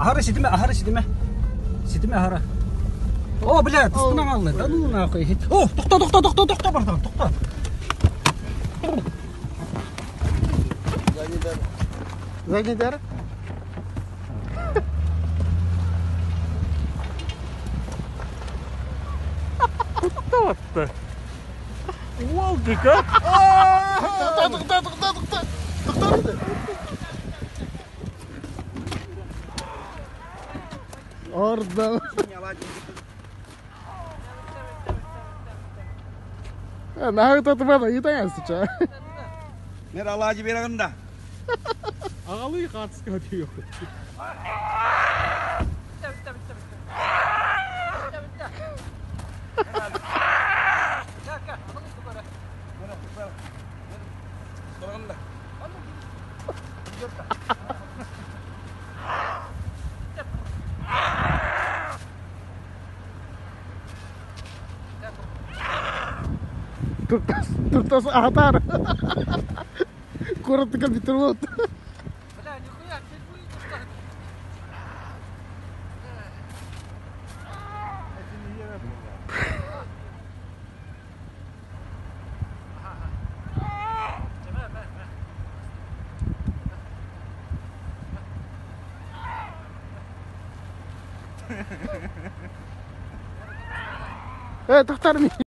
Ахара сидиме. Сидиме ахара. О, блядь, останавливай. Да ну нахуй. О, тохта, братан, тохта. Задний дар. Totta. Уалдыка. Тоқта. Орда. Нахуй тут бана итаясың ча. Мен алажы берегенде. Ағалы қатысқа дейін. Туртас атар. Коротко битерлот. Бля, нихуя, ты будешь. Тоқтар